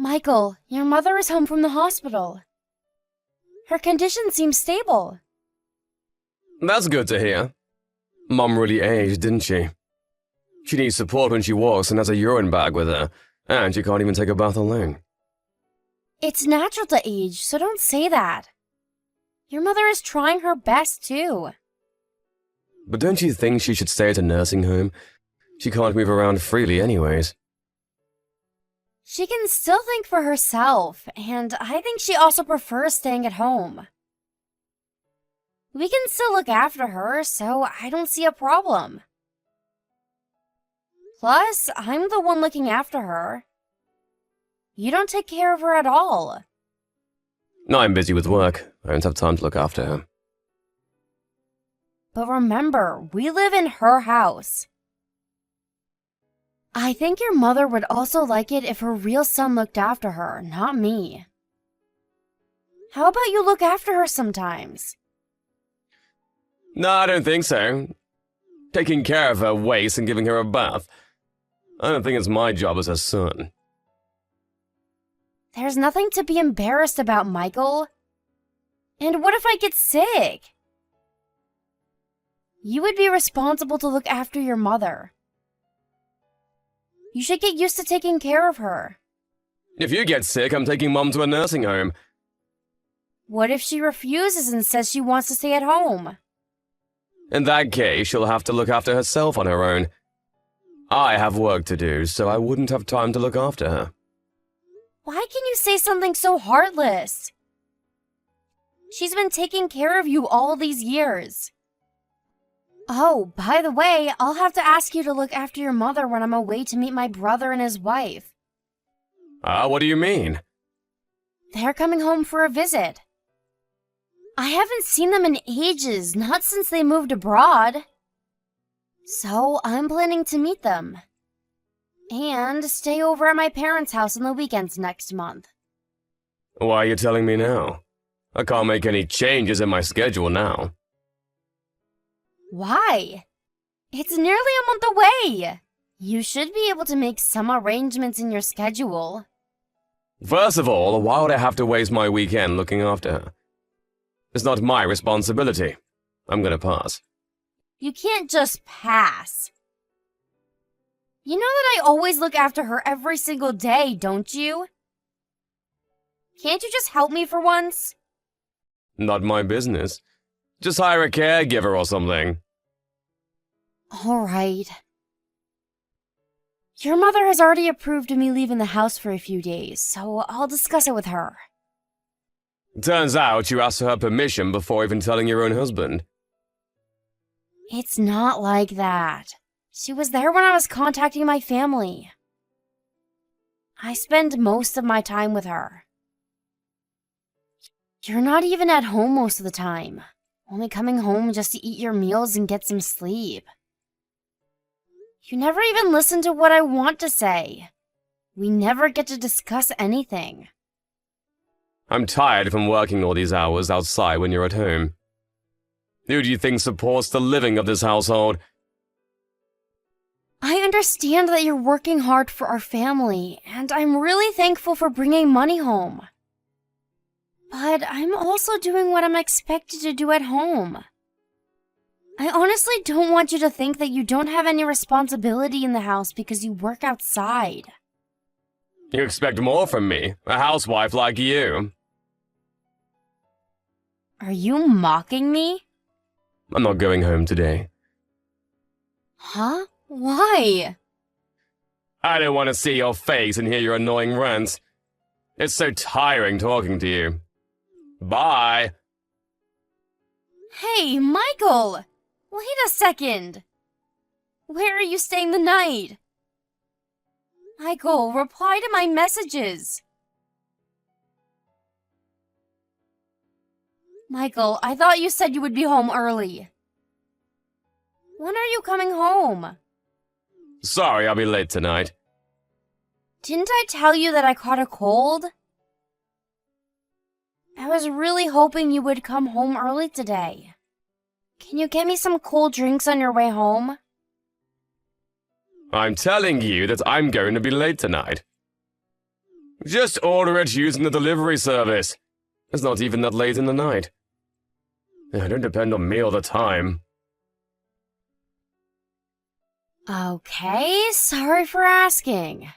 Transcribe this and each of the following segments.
Michael, your mother is home from the hospital. Her condition seems stable. That's good to hear. Mom really aged, didn't she? She needs support when she walks and has a urine bag with her, and she can't even take a bath alone. It's natural to age, so don't say that. Your mother is trying her best, too. But don't you think she should stay at a nursing home? She can't move around freely anyways. She can still think for herself, and I think she also prefers staying at home. We can still look after her, so I don't see a problem. Plus, I'm the one looking after her. You don't take care of her at all. No, I'm busy with work. I don't have time to look after her. But remember, we live in her house. I think your mother would also like it if her real son looked after her, not me. How about you look after her sometimes? No, I don't think so. Taking care of her waste and giving her a bath. I don't think it's my job as her son. There's nothing to be embarrassed about, Michael. And what if I get sick? You would be responsible to look after your mother. You should get used to taking care of her. If you get sick, I'm taking Mom to a nursing home. What if she refuses and says she wants to stay at home? In that case, she'll have to look after herself on her own. I have work to do, so I wouldn't have time to look after her. Why can you say something so heartless? She's been taking care of you all these years. Oh, by the way, I'll have to ask you to look after your mother when I'm away to meet my brother and his wife. What do you mean? They're coming home for a visit. I haven't seen them in ages, not since they moved abroad. So I'm planning to meet them. And stay over at my parents' house on the weekends next month. Why are you telling me now? I can't make any changes in my schedule now. Why? It's nearly a month away. You should be able to make some arrangements in your schedule. First of all, why would I have to waste my weekend looking after her? It's not my responsibility. I'm gonna pass. You can't just pass. You know that I always look after her every single day, don't you? Can't you just help me for once? Not my business. Just hire a caregiver or something. All right. Your mother has already approved of me leaving the house for a few days, so I'll discuss it with her. Turns out you asked for her permission before even telling your own husband. It's not like that. She was there when I was contacting my family. I spend most of my time with her. You're not even at home most of the time, only coming home just to eat your meals and get some sleep. You never even listen to what I want to say. We never get to discuss anything. I'm tired from working all these hours outside when you're at home. Who do you think supports the living of this household? I understand that you're working hard for our family, and I'm really thankful for bringing money home. But I'm also doing what I'm expected to do at home. I honestly don't want you to think that you don't have any responsibility in the house because you work outside. You expect more from me, a housewife like you. Are you mocking me? I'm not going home today. Huh? Why? I don't want to see your face and hear your annoying rants. It's so tiring talking to you. Bye. Hey, Michael! Wait a second. Where are you staying the night? Michael, reply to my messages. Michael, I thought you said you would be home early. When are you coming home? Sorry, I'll be late tonight. Didn't I tell you that I caught a cold? I was really hoping you would come home early today. Can you get me some cold drinks on your way home? I'm telling you that I'm going to be late tonight. Just order it using the delivery service. It's not even that late in the night. Don't depend on me all the time. Okay, sorry for asking.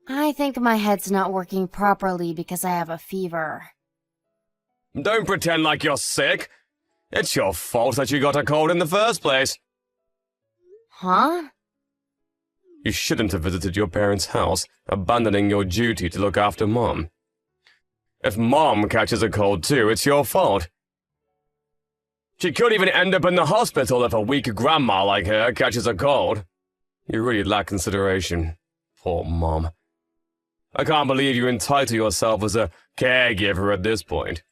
I think my head's not working properly because I have a fever. Don't pretend like you're sick. It's your fault that you got a cold in the first place. Huh? You shouldn't have visited your parents' house, abandoning your duty to look after Mom. If Mom catches a cold too, it's your fault. She could even end up in the hospital if a weak grandma like her catches a cold. You really lack consideration. Poor Mom. I can't believe you entitle yourself as a caregiver at this point.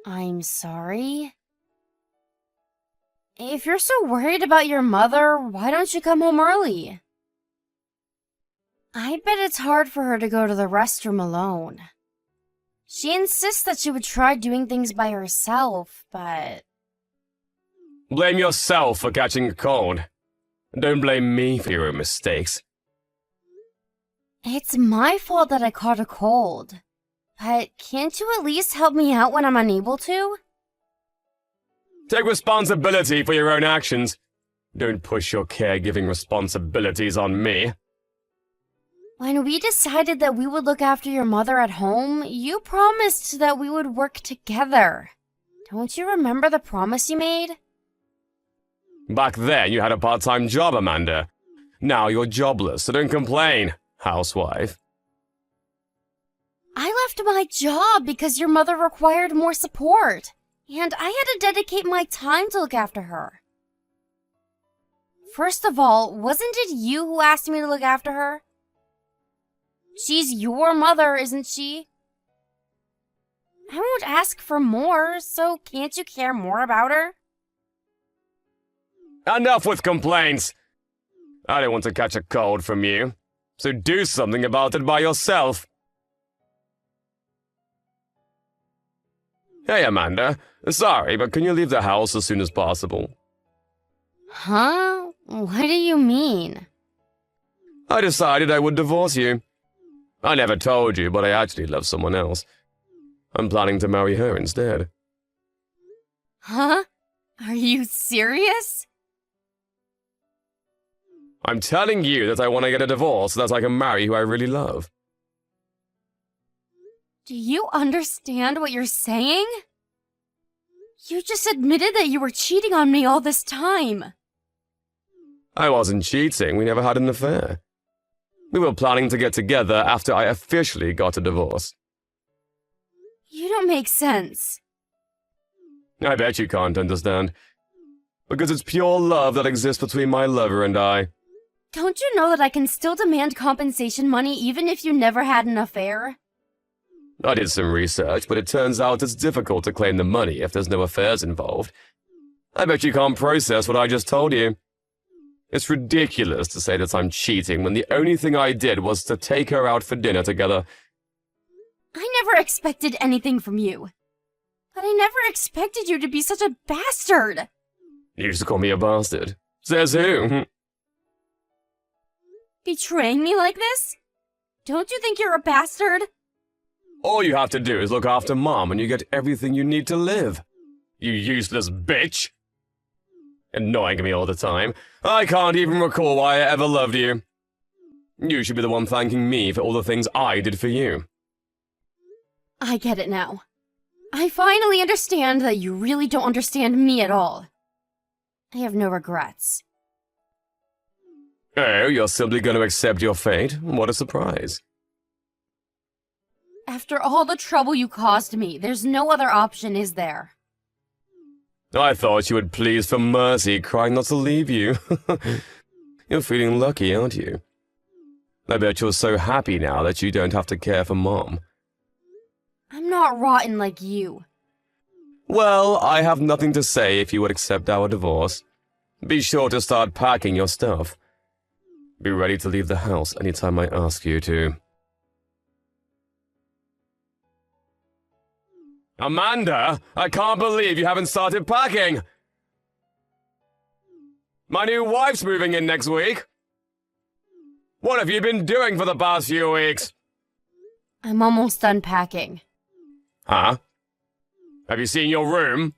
I'm sorry. If you're so worried about your mother, why don't you come home early? I bet it's hard for her to go to the restroom alone. She insists that she would try doing things by herself, but... Blame yourself for catching a cold. Don't blame me for your mistakes. It's my fault that I caught a cold. But can't you at least help me out when I'm unable to? Take responsibility for your own actions. Don't push your caregiving responsibilities on me. When we decided that we would look after your mother at home, you promised that we would work together. Don't you remember the promise you made? Back then, you had a part-time job, Amanda. Now you're jobless, so don't complain, housewife. I left my job because your mother required more support, and I had to dedicate my time to look after her. First of all, wasn't it you who asked me to look after her? She's your mother, isn't she? I won't ask for more, so can't you care more about her? Enough with complaints. I don't want to catch a cold from you, so do something about it by yourself. Hey, Amanda. Sorry, but can you leave the house as soon as possible? Huh? What do you mean? I decided I would divorce you. I never told you, but I actually love someone else. I'm planning to marry her instead. Huh? Are you serious? I'm telling you that I want to get a divorce so that I can marry who I really love. Do you understand what you're saying? You just admitted that you were cheating on me all this time. I wasn't cheating. We never had an affair. We were planning to get together after I officially got a divorce. You don't make sense. I bet you can't understand. Because it's pure love that exists between my lover and I. Don't you know that I can still demand compensation money even if you never had an affair? I did some research, but it turns out it's difficult to claim the money if there's no affairs involved. I bet you can't process what I just told you. It's ridiculous to say that I'm cheating when the only thing I did was to take her out for dinner together. I never expected anything from you. But I never expected you to be such a bastard. You used to call me a bastard. Says who? Betraying me like this? Don't you think you're a bastard? All you have to do is look after Mom and you get everything you need to live. You useless bitch. Annoying me all the time. I can't even recall why I ever loved you. You should be the one thanking me for all the things I did for you. I get it now. I finally understand that you really don't understand me at all. I have no regrets. Oh, you're simply going to accept your fate? What a surprise. After all the trouble you caused me, there's no other option, is there? I thought you would please for mercy, crying not to leave you. You're feeling lucky, aren't you? I bet you're so happy now that you don't have to care for Mom. I'm not rotten like you. Well, I have nothing to say if you would accept our divorce. Be sure to start packing your stuff. Be ready to leave the house anytime I ask you to. Amanda, I can't believe you haven't started packing! My new wife's moving in next week! What have you been doing for the past few weeks? I'm almost done packing. Huh? Have you seen your room?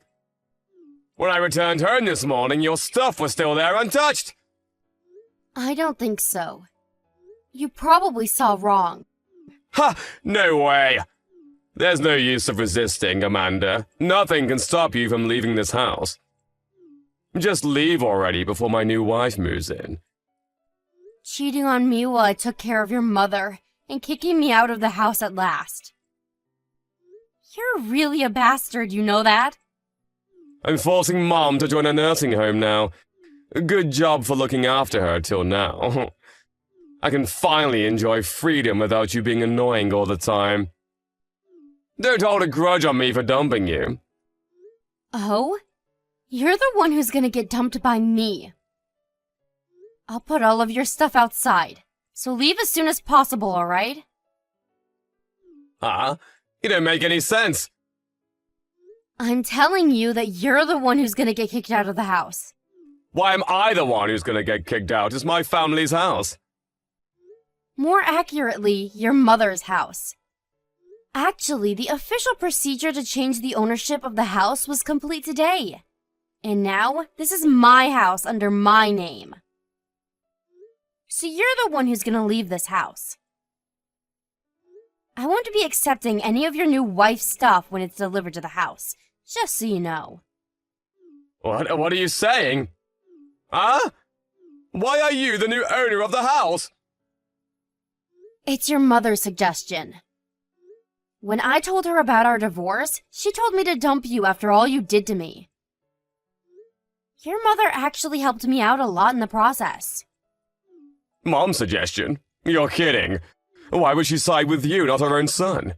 When I returned home this morning, your stuff was still there untouched. I don't think so. You probably saw wrong. Ha! No way! There's no use of resisting, Amanda. Nothing can stop you from leaving this house. Just leave already before my new wife moves in. Cheating on me while I took care of your mother and kicking me out of the house at last. You're really a bastard, you know that? I'm forcing Mom to join a nursing home now. Good job for looking after her till now. I can finally enjoy freedom without you being annoying all the time. Don't hold a grudge on me for dumping you. Oh? You're the one who's gonna get dumped by me. I'll put all of your stuff outside, so leave as soon as possible, alright? Huh? You don't make any sense. I'm telling you that you're the one who's gonna get kicked out of the house. Why am I the one who's gonna get kicked out? It's my family's house. More accurately, your mother's house. Actually, the official procedure to change the ownership of the house was complete today. And now, this is my house under my name. So you're the one who's gonna leave this house. I won't be accepting any of your new wife's stuff when it's delivered to the house, just so you know. What are you saying? Huh? Why are you the new owner of the house? It's your mother's suggestion. When I told her about our divorce, she told me to dump you after all you did to me. Your mother actually helped me out a lot in the process. Mom's suggestion? You're kidding. Why would she side with you, not her own son?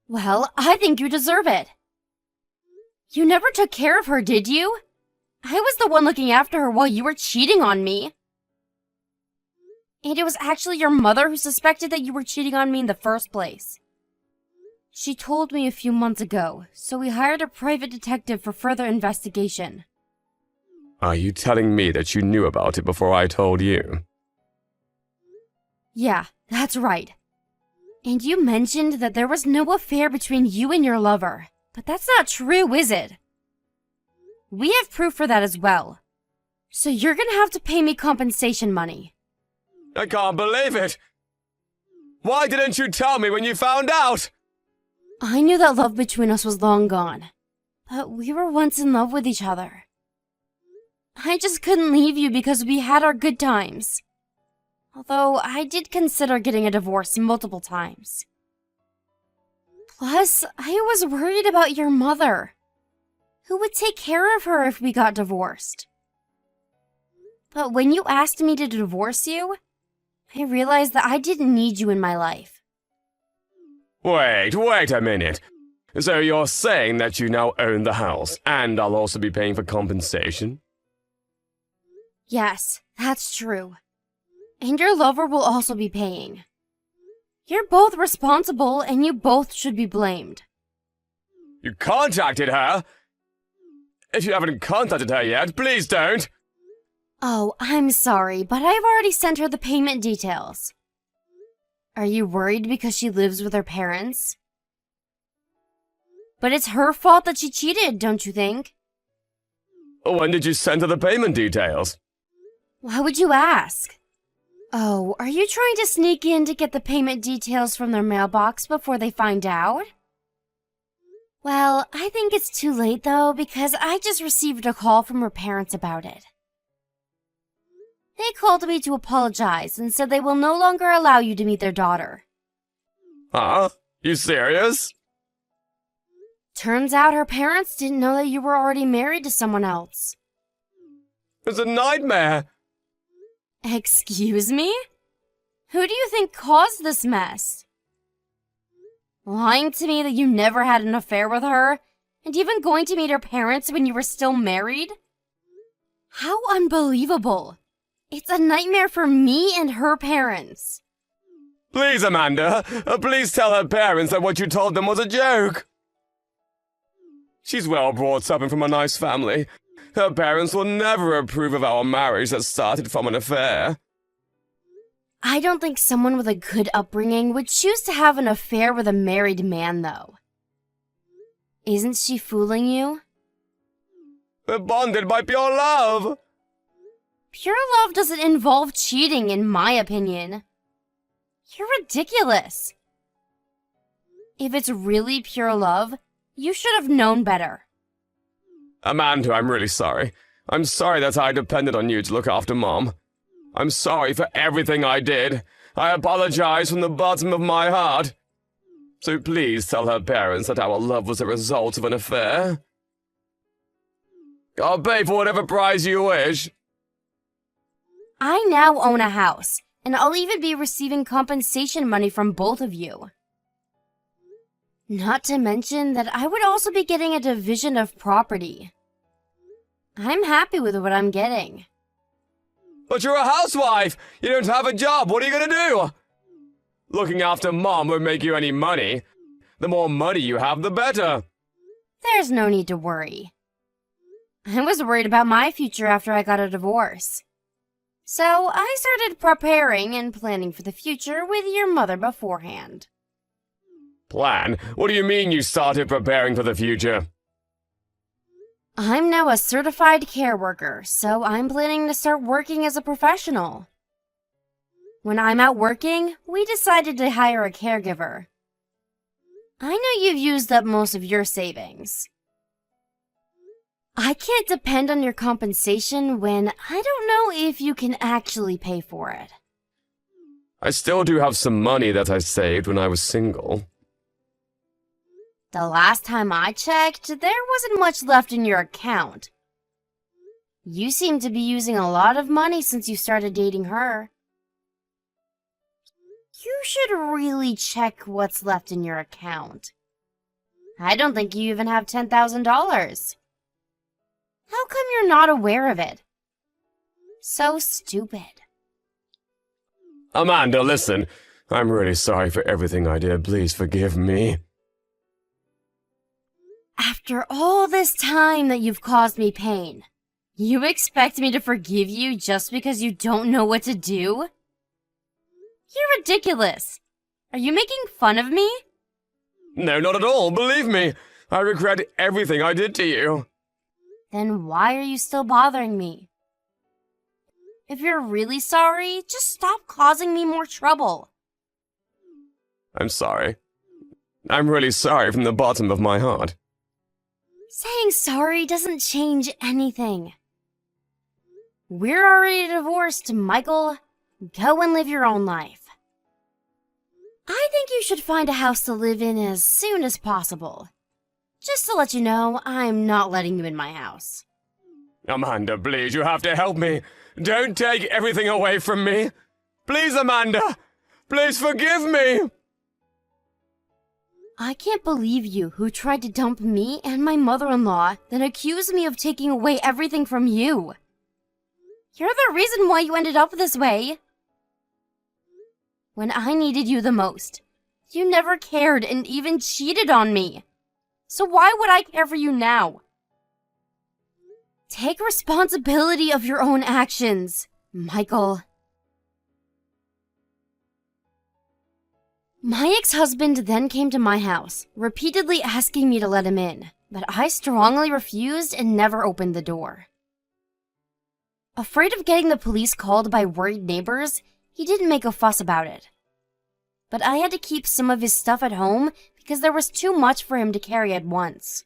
Well, I think you deserve it. You never took care of her, did you? I was the one looking after her while you were cheating on me. And it was actually your mother who suspected that you were cheating on me in the first place. She told me a few months ago, so we hired a private detective for further investigation. Are you telling me that you knew about it before I told you? Yeah, that's right. And you mentioned that there was no affair between you and your lover, but that's not true, is it? We have proof for that as well. So you're gonna have to pay me compensation money. I can't believe it! Why didn't you tell me when you found out? I knew that love between us was long gone, but we were once in love with each other. I just couldn't leave you because we had our good times. Although I did consider getting a divorce multiple times. Plus, I was worried about your mother. Who would take care of her if we got divorced? But when you asked me to divorce you, I realized that I didn't need you in my life. Wait a minute. So you're saying that you now own the house, and I'll also be paying for compensation? Yes, that's true. And your lover will also be paying. You're both responsible, and you both should be blamed. You contacted her? If you haven't contacted her yet, please don't! Oh, I'm sorry, but I've already sent her the payment details. Are you worried because she lives with her parents? But it's her fault that she cheated, don't you think? When did you send her the payment details? Why would you ask? Oh, are you trying to sneak in to get the payment details from their mailbox before they find out? Well, I think it's too late though, because I just received a call from her parents about it. They called me to apologize and said they will no longer allow you to meet their daughter. Huh? You serious? Turns out her parents didn't know that you were already married to someone else. It's a nightmare! Excuse me? Who do you think caused this mess? Lying to me that you never had an affair with her, and even going to meet her parents when you were still married? How unbelievable! It's a nightmare for me and her parents. Please, Amanda, please tell her parents that what you told them was a joke. She's well brought up and from a nice family. Her parents will never approve of our marriage that started from an affair. I don't think someone with a good upbringing would choose to have an affair with a married man, though. Isn't she fooling you? We're bonded by pure love. Pure love doesn't involve cheating, in my opinion. You're ridiculous. If it's really pure love, you should have known better. Amanda, I'm really sorry. I'm sorry that I depended on you to look after Mom. I'm sorry for everything I did. I apologize from the bottom of my heart. So please tell her parents that our love was a result of an affair. I'll pay for whatever price you wish. I now own a house, and I'll even be receiving compensation money from both of you. Not to mention that I would also be getting a division of property. I'm happy with what I'm getting. But you're a housewife! You don't have a job! What are you gonna do? Looking after Mom won't make you any money. The more money you have, the better. There's no need to worry. I was worried about my future after I got a divorce. So I started preparing and planning for the future with your mother beforehand. Plan? What do you mean you started preparing for the future? I'm now a certified care worker, so I'm planning to start working as a professional. When I'm out working, we decided to hire a caregiver. I know you've used up most of your savings. I can't depend on your compensation when I don't know if you can actually pay for it. I still do have some money that I saved when I was single. The last time I checked, there wasn't much left in your account. You seem to be using a lot of money since you started dating her. You should really check what's left in your account. I don't think you even have $10,000. How come you're not aware of it? So stupid. Amanda, listen. I'm really sorry for everything I did. Please forgive me. After all this time that you've caused me pain, you expect me to forgive you just because you don't know what to do? You're ridiculous. Are you making fun of me? No, not at all. Believe me. I regret everything I did to you. Then why are you still bothering me? If you're really sorry, just stop causing me more trouble. I'm sorry. I'm really sorry from the bottom of my heart. Saying sorry doesn't change anything. We're already divorced, Michael. Go and live your own life. I think you should find a house to live in as soon as possible. Just to let you know, I'm not letting you in my house. Amanda, please, you have to help me. Don't take everything away from me. Please, Amanda. Please forgive me. I can't believe you who tried to dump me and my mother-in-law, then accused me of taking away everything from you. You're the reason why you ended up this way. When I needed you the most, you never cared and even cheated on me. So why would I care for you now? Take responsibility of your own actions, Michael. My ex-husband then came to my house, repeatedly asking me to let him in, but I strongly refused and never opened the door. Afraid of getting the police called by worried neighbors, he didn't make a fuss about it. But I had to keep some of his stuff at home because there was too much for him to carry at once.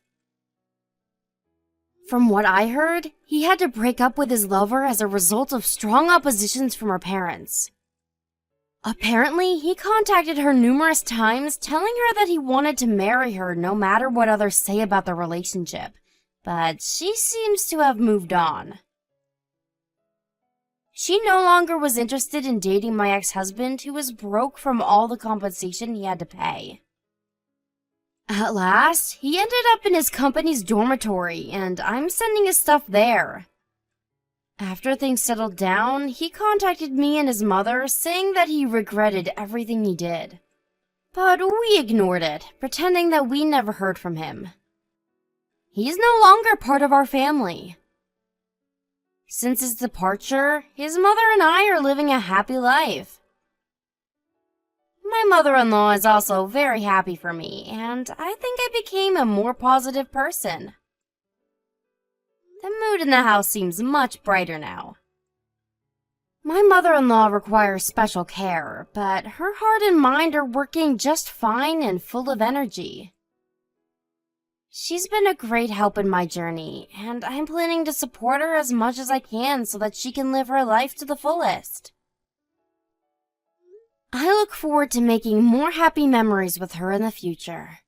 From what I heard, he had to break up with his lover as a result of strong oppositions from her parents. Apparently, he contacted her numerous times telling her that he wanted to marry her no matter what others say about the relationship, but she seems to have moved on. She no longer was interested in dating my ex-husband, who was broke from all the compensation he had to pay. At last, he ended up in his company's dormitory, and I'm sending his stuff there. After things settled down, he contacted me and his mother, saying that he regretted everything he did. But we ignored it, pretending that we never heard from him. He's no longer part of our family. Since his departure, his mother and I are living a happy life. mother-in-law is also very happy for me, and I think I became a more positive person. The mood in the house seems much brighter now. My mother-in-law requires special care, but her heart and mind are working just fine and full of energy. She's been a great help in my journey, and I'm planning to support her as much as I can so that she can live her life to the fullest. I look forward to making more happy memories with her in the future.